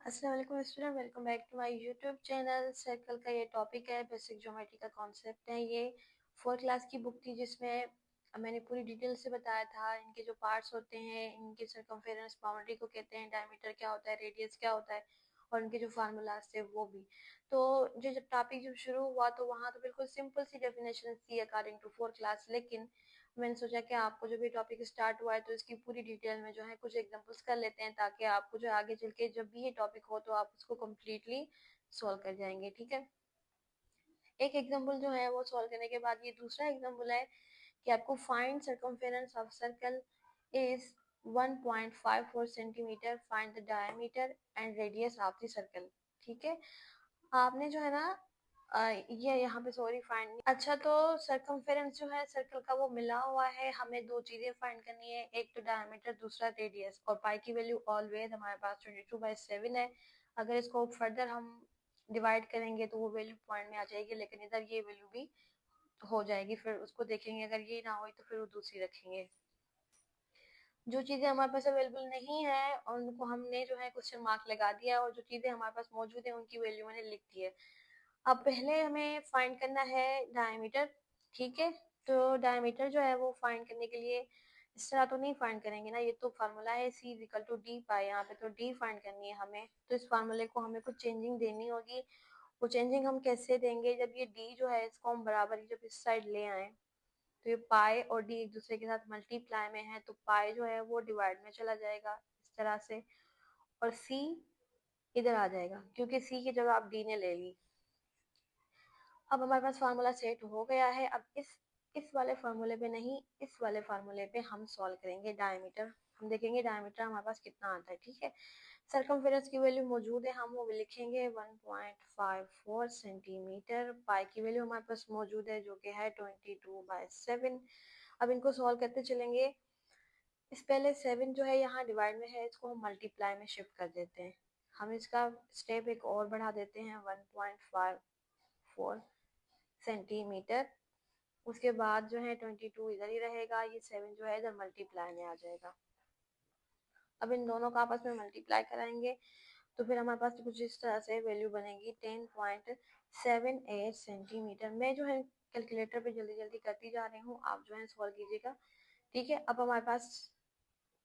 अस्सलाम वालेकुम student, welcome back to my YouTube channel. Circle का ये टॉपिक है, बेसिक ज्योमेट्री का कॉन्सेप्ट है। ये 4th क्लास की बुक थी जिसमें मैंने पूरी डिटेल से बताया था इनके जो पार्ट्स होते हैं, इनके सर्कमफेरेंस, बाउंड्री को कहते हैं, डायमीटर क्या होता है, रेडियस क्या होता है और इनके जो फार्मूलाज थे वो भी। तो जो जब टॉपिक जब शुरू हुआ तो वहाँ तो बिल्कुल सिंपल सी डेफिनेशन थी अकॉर्डिंग टू 4th क्लास, लेकिन मैंने सोचा कि आपको जब ये टॉपिक स्टार्ट हुआ है तो इसकी पूरी डिटेल में जो है कुछ एग्जांपल्स कर लेते हैं, ताकि आपको जो आगे चल के जब भी ये टॉपिक हो तो आप उसको कम्प्लीटली सॉल्व कर जाएंगे। ठीक है, एक एग्जांपल जो है वो सॉल्व करने के बाद ये दूसरा एग्जांपल है कि आपको find circumference of circle is 1.54 centimetre, find the diameter and radius of the circle. ठीक है, आपने जो है ना ये यहाँ पे सॉरी फाइंड, अच्छा तो सरकमफेरेंस जो है सर्कल का वो मिला हुआ है, हमें दो चीजें फाइंड करनी है, एक तो डायमीटर, दूसरा रेडियस। और पाई की वैल्यू ऑलवेज हमारे पास 22/7 है। अगर इसको फर्दर हम डिवाइड करेंगे तो वो वैल्यू पॉइंट में आ जाएगी, लेकिन इधर ये वैल्यू भी हो जाएगी, फिर उसको देखेंगे, अगर ये ना हो तो फिर वो दूसरी रखेंगे। जो चीजें हमारे पास अवेलेबल नहीं है उनको हमने जो है क्वेश्चन मार्क लगा दिया, और जो चीजें हमारे पास मौजूद है उनकी वैल्यू मैंने लिख दी है। अब पहले हमें फाइंड करना है डायमीटर। ठीक है, तो डायमीटर जो है वो फाइंड करने के लिए इस तरह तो नहीं फाइंड करेंगे ना, ये तो फार्मूला है C इक्वल टू डी पाई, यहाँ पे तो डी फाइंड करनी है हमें, तो इस फार्मूले को हमें कुछ चेंजिंग देनी होगी। वो चेंजिंग हम कैसे देंगे, जब ये डी जो है इसको हम बराबर ही जब इस साइड ले आए तो ये पाई और डी एक दूसरे के साथ मल्टीप्लाई में है, तो पाई जो है वो डिवाइड में चला जाएगा इस तरह से, और सी इधर आ जाएगा क्योंकि सी की जगह आप डी ने ले ली। अब हमारे पास फार्मूला सेट हो गया है। अब इस वाले फार्मूले पे नहीं, इस वाले फार्मूले पे हम सॉल्व करेंगे डायमीटर। हम देखेंगे डायमीटर हमारे पास कितना आता है। ठीक है, सरकमफेरेंस की वैल्यू मौजूद है, हम वो लिखेंगे 1.54 सेंटीमीटर। पाई की वैल्यू हमारे पास मौजूद है जो कि है 22/7। अब इनको सॉल्व करते चलेंगे। इस पहले 7 जो है यहाँ डिवाइड में है, इसको हम मल्टीप्लाई में शिफ्ट कर देते हैं। हम इसका स्टेप एक और बढ़ा देते हैं, 1.54 सेंटीमीटर। उसके बाद जो है 22 इधर ही रहेगा, ये 7 जो है इधर मल्टीप्लाई में आ जाएगा। अब इन दोनों का आपस में मल्टीप्लाई कराएंगे तो फिर हमारे पास कुछ इस तरह से वैल्यू बनेगी 10.78 सेंटीमीटर। मैं जो है कैलकुलेटर पे जल्दी जल्दी करती जा रही हूँ, आप जो है सॉल्व कीजिएगा। ठीक है, अब हमारे पास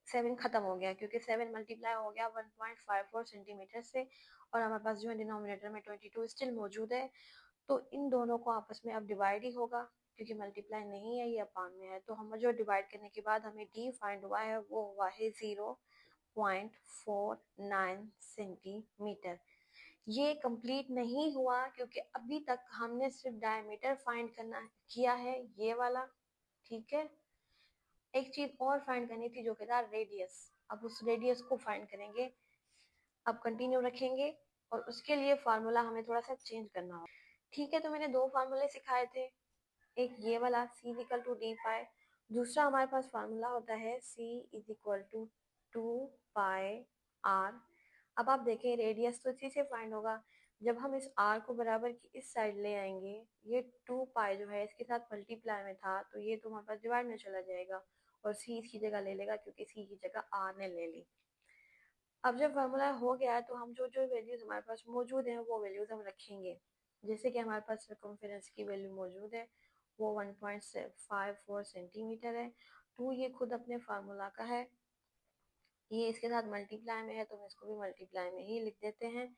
7 खत्म हो गया क्योंकि 7 मल्टीप्लाई हो गया 1.54 सेंटीमीटर से, और हमारे पास जो है डिनोमिनेटर में 22 स्टिल मौजूद है। तो इन दोनों को आपस में अब डिवाइड ही होगा क्योंकि मल्टीप्लाई नहीं है, ये अपान में है। तो हम जो डिवाइड करने के बाद हमें डी फाइंड हुआ है वो हुआ है 0.49 सेंटीमीटर। ये कंप्लीट नहीं हुआ क्योंकि अभी तक हमने सिर्फ डायमीटर फाइंड करना किया है, ये वाला। ठीक है, एक चीज और फाइंड करनी थी जो कि था रेडियस। अब उस रेडियस को फाइंड करेंगे। अब कंटिन्यू रखेंगे और उसके लिए फार्मूला हमें थोड़ा सा चेंज करना होगा। ठीक है, तो मैंने दो फार्मूले सिखाए थे, एक ये वाला C equal to D pi, दूसरा हमारे पास फार्मूला होता है C is equal to 2 pi r। अब आप देखें रेडियस तो इसी से फाइंड होगा, जब हम इस r को बराबर की इस साइड ले आएंगे, ये 2 पाई जो है इसके साथ मल्टीप्लाई में था तो ये तो हमारे पास डिवाइड में चला जाएगा और C इसकी जगह ले लेगा क्योंकि C की जगह r ने ले ली। अब जब फार्मूला हो गया है तो हम जो जो वैल्यूज हमारे पास मौजूद हैं वो वैल्यूज हम रखेंगे। जैसे कि हमारे पास सर्कमफेरेंस की वैल्यू मौजूद है वो 1.54 सेंटीमीटर है। 2 ये खुद अपने फार्मूला का है, ये इसके साथ मल्टीप्लाई में है तो हम इसको भी मल्टीप्लाई में ही लिख देते हैं,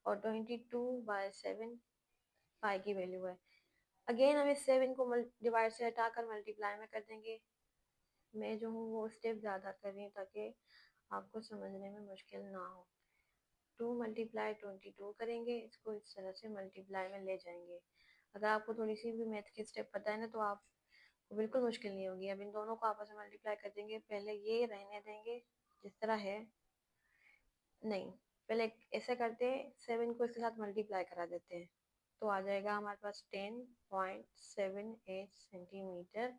और 22/7 पाई की वैल्यू है। अगेन हम इस 7 को डिवाइड से हटाकर मल्टीप्लाई में कर देंगे। मैं जो हूँ वो स्टेप ज़्यादा कर रही हूँ ताकि आपको समझने में मुश्किल ना हो। 2 मल्टीप्लाई 22 करेंगे, इसको इस तरह से मल्टीप्लाई में ले जाएंगे। अगर आपको थोड़ी सी भी मैथ की स्टेप पता है ना तो आपको बिल्कुल मुश्किल नहीं होगी। अब इन दोनों को आपस में मल्टीप्लाई कर देंगे, पहले ये रहने देंगे जिस तरह है, नहीं पहले ऐसे करते हैं, 7 को इसके साथ मल्टीप्लाई करा देते हैं तो आ जाएगा हमारे पास 10.78 सेंटीमीटर।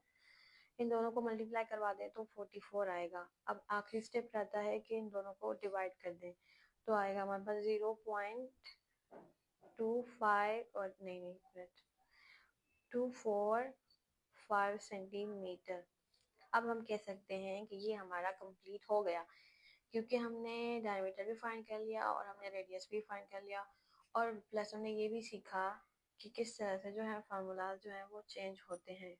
इन दोनों को मल्टीप्लाई करवा दें तो 44 आएगा। अब आखिरी स्टेप रहता है कि इन दोनों को डिवाइड कर दें तो आएगा हमारे पास 0.25 और नहीं 245 सेंटीमीटर। अब हम कह सकते हैं कि ये हमारा कंप्लीट हो गया क्योंकि हमने डायमीटर भी फाइंड कर लिया और हमने रेडियस भी फाइंड कर लिया, और प्लस हमने ये भी सीखा कि किस तरह से जो है फार्मूलाज जो है वो चेंज होते हैं।